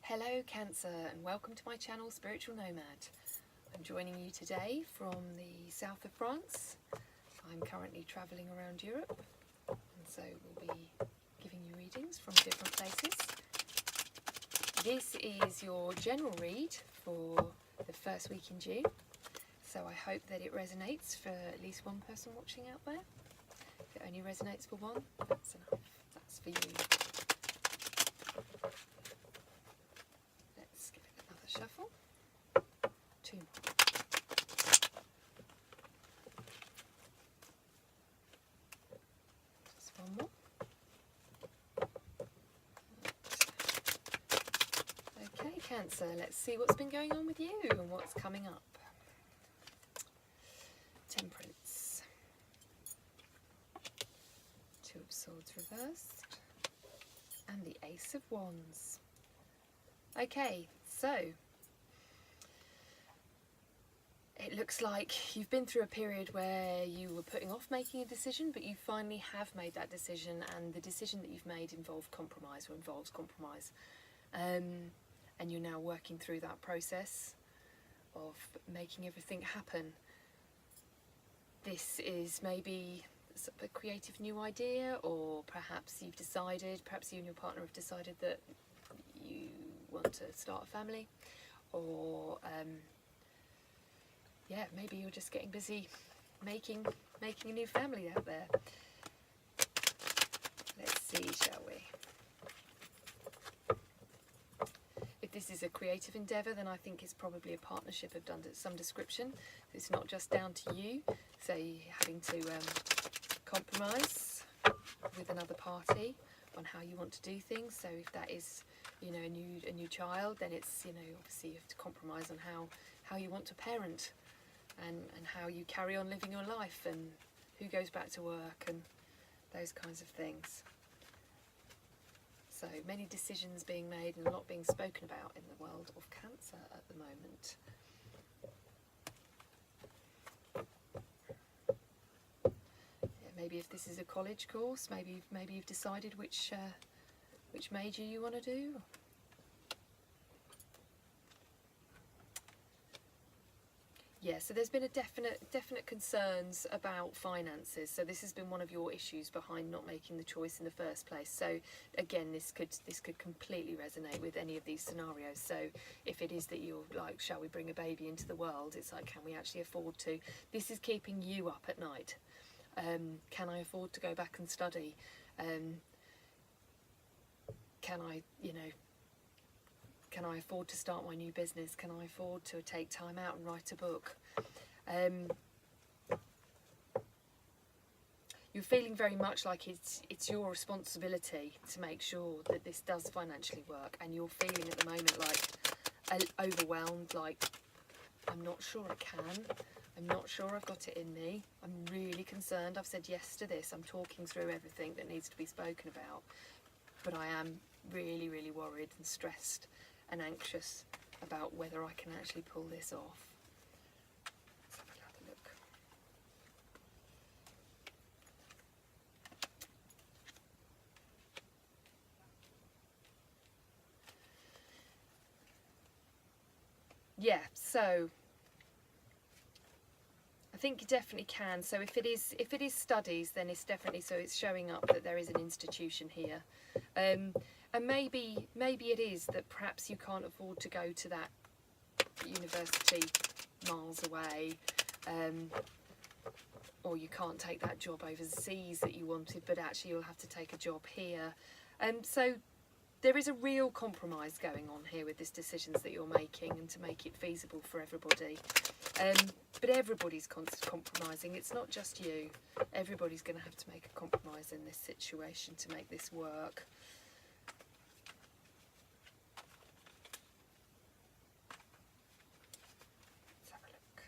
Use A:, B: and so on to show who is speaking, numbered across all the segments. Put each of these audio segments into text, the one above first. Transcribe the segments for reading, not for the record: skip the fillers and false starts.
A: Hello Cancer, and welcome to my channel Spiritual Nomad. I'm joining you today from the south of France. I'm currently travelling around Europe, and so we'll be giving you readings from different places. This is your general read for the first week in June, so I hope that it resonates for at least one person watching out there. If it only resonates for one, that's enough. That's for you. Let's give it another shuffle. Two more. Just one more. Okay, Cancer, let's see what's been going on with you and what's coming up. Temperance. Two of Swords reversed. And the Ace of Wands. Okay, so it looks like you've been through a period where you were putting off making a decision, but you finally have made that decision, and the decision that you've made involves compromise. And you're now working through that process of making everything happen. This is maybe a creative new idea, or perhaps you've decided, perhaps you and your partner have decided that you want to start a family, or yeah, maybe you're just getting busy making a new family out there. Let's see, shall we? If this is a creative endeavour, then I think it's probably a partnership of some description. It's not just down to you, so you're having to compromise with another party on how you want to do things. So if that is, you know, a new child, then it's, you know, obviously you have to compromise on how you want to parent, and how you carry on living your life, and who goes back to work, and those kinds of things. So many decisions being made and a lot being spoken about in the world of Cancer at the moment. Yeah, maybe if this is a college course, maybe you've decided which major you want to do. Yeah, so there's been a definite concerns about finances. So this has been one of your issues behind not making the choice in the first place. So again, this could completely resonate with any of these scenarios. So if it is that you're like, shall we bring a baby into the world? It's like, can we actually afford to? This is keeping you up at night. Can I afford to go back and study? Can I, you know, can I afford to start my new business? Can I afford to take time out and write a book? You're feeling very much like it's your responsibility to make sure that this does financially work, and you're feeling at the moment like overwhelmed, like, I'm not sure I can, I'm not sure I've got it in me, I'm really concerned, I've said yes to this, I'm talking through everything that needs to be spoken about, but I am really, really worried and stressed and anxious about whether I can actually pull this off. Let's have another look. Yeah, so I think you definitely can. So if it is studies, then it's definitely, so it's showing up that there is an institution here. And maybe it is that perhaps you can't afford to go to that university miles away, or you can't take that job overseas that you wanted, but actually you'll have to take a job here. So there is a real compromise going on here with these decisions that you're making, and to make it feasible for everybody. But everybody's compromising, it's not just you. Everybody's going to have to make a compromise in this situation to make this work. Let's have a look.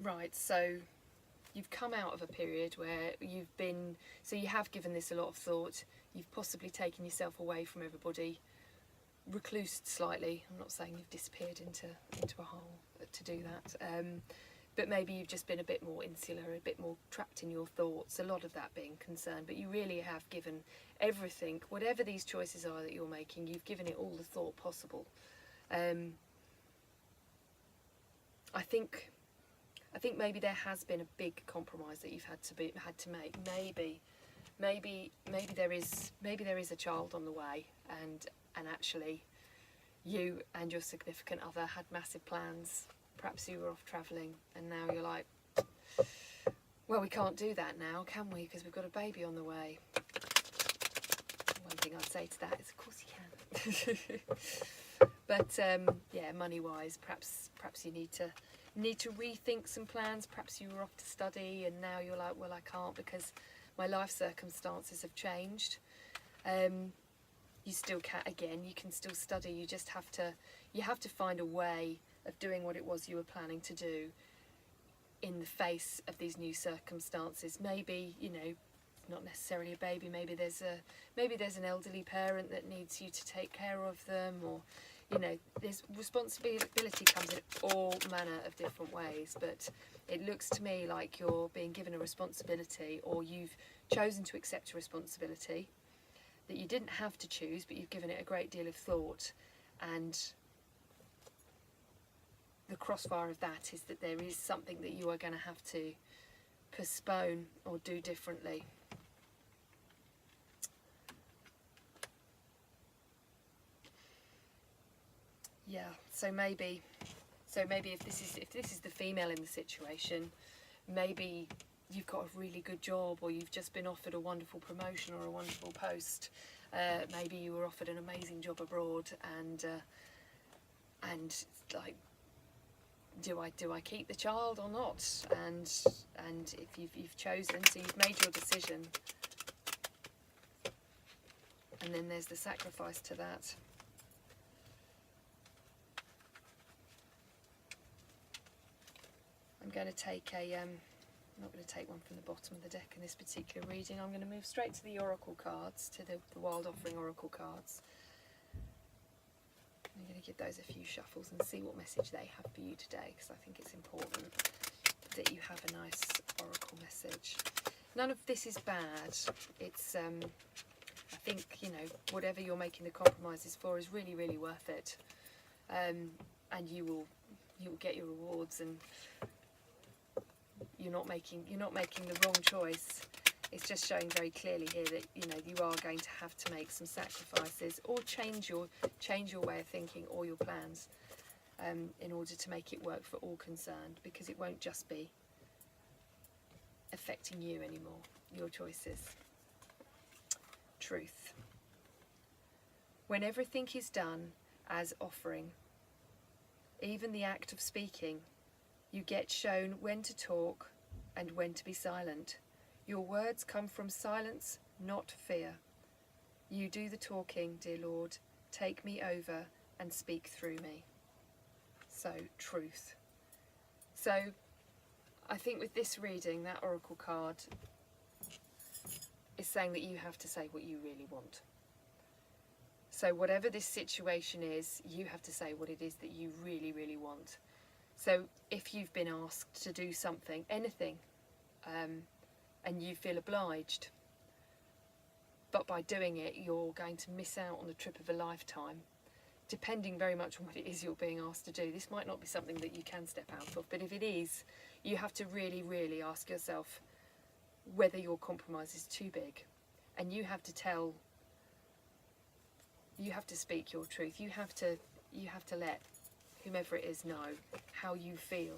A: Right, so you've come out of a period where you've been, so you have given this a lot of thought, you've possibly taken yourself away from everybody, reclused slightly. I'm not saying you've disappeared into a hole to do that, but maybe you've just been a bit more insular, a bit more trapped in your thoughts, a lot of that being concern, but you really have given everything, whatever these choices are that you're making, you've given it all the thought possible. I think maybe there has been a big compromise that you've had to make. Maybe there is a child on the way, and actually you and your significant other had massive plans. Perhaps you were off travelling, and now you're like, well, we can't do that now, can we? Because we've got a baby on the way. One thing I'd say to that is, of course you can. But yeah, money-wise, perhaps you need to rethink some plans. Perhaps you were off to study, and now you're like, well, I can't because my life circumstances have changed. You still can, again, you can still study. You just have to find a way of doing what it was you were planning to do in the face of these new circumstances. Maybe, you know, not necessarily a baby, maybe there's an elderly parent that needs you to take care of them, or, you know, there's responsibility comes in all manner of different ways. But it looks to me like you're being given a responsibility, or you've chosen to accept a responsibility that you didn't have to choose, but you've given it a great deal of thought. And the crossfire of that is that there is something that you are going to have to postpone or do differently. Yeah, so maybe if this is the female in the situation, maybe you've got a really good job, or you've just been offered a wonderful promotion or a wonderful post. Maybe you were offered an amazing job abroad, and like, do I keep the child or not? And if you've chosen, so you've made your decision, and then there's the sacrifice to that. I'm going to take I'm not going to take one from the bottom of the deck in this particular reading. I'm going to move straight to the oracle cards, to the Wild Offering oracle cards. I'm going to give those a few shuffles and see what message they have for you today, because I think it's important that you have a nice oracle message. None of this is bad. It's I think, you know, whatever you're making the compromises for is really, really worth it, and you will get your rewards, and you're not making the wrong choice. It's just showing very clearly here that, you know, you are going to have to make some sacrifices, or change your way of thinking or your plans, in order to make it work for all concerned, because it won't just be affecting you anymore, your choices. Truth. When everything is done as offering, even the act of speaking, you get shown when to talk and when to be silent. Your words come from silence, not fear. You do the talking, dear Lord. Take me over and speak through me. So, truth. So, I think with this reading, that oracle card is saying that you have to say what you really want. So whatever this situation is, you have to say what it is that you really, really want. So if you've been asked to do something, anything, and you feel obliged, but by doing it you're going to miss out on the trip of a lifetime, depending very much on what it is you're being asked to do. This might not be something that you can step out of, but if it is, you have to really, really ask yourself whether your compromise is too big, and you have to speak your truth. You have to let whomever it is know how you feel.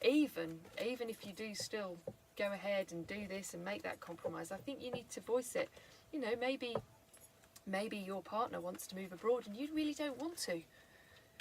A: Even if you do still go ahead and do this and make that compromise, I think you need to voice it. You know, maybe your partner wants to move abroad and you really don't want to,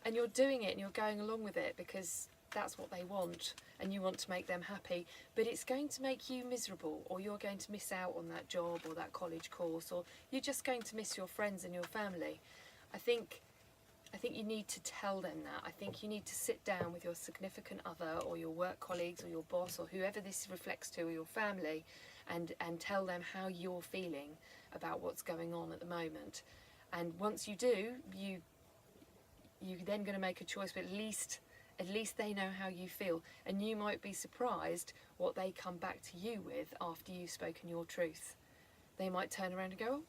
A: and you're doing it and you're going along with it because that's what they want and you want to make them happy, but it's going to make you miserable, or you're going to miss out on that job or that college course, or you're just going to miss your friends and your family. I think I think you need to tell them that. I think you need to sit down with your significant other or your work colleagues or your boss or whoever this reflects to, or your family, and tell them how you're feeling about what's going on at the moment. And once you do, you're then going to make a choice, but at least they know how you feel, and you might be surprised what they come back to you with after you've spoken your truth. They might turn around and go, oh,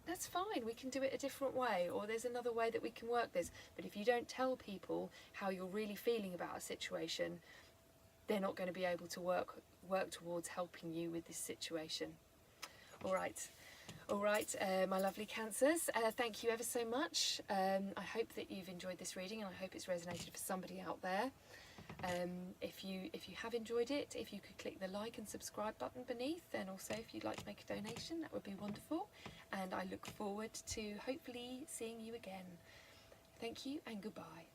A: that's fine, we can do it a different way, or there's another way that we can work this. But if you don't tell people how you're really feeling about a situation, they're not going to be able to work towards helping you with this situation. All right, my lovely Cancers, thank you ever so much. I hope that you've enjoyed this reading, and I hope it's resonated for somebody out there. If you have enjoyed it, if you could click the like and subscribe button beneath, and also if you'd like to make a donation, that would be wonderful. And I look forward to hopefully seeing you again. Thank you and goodbye.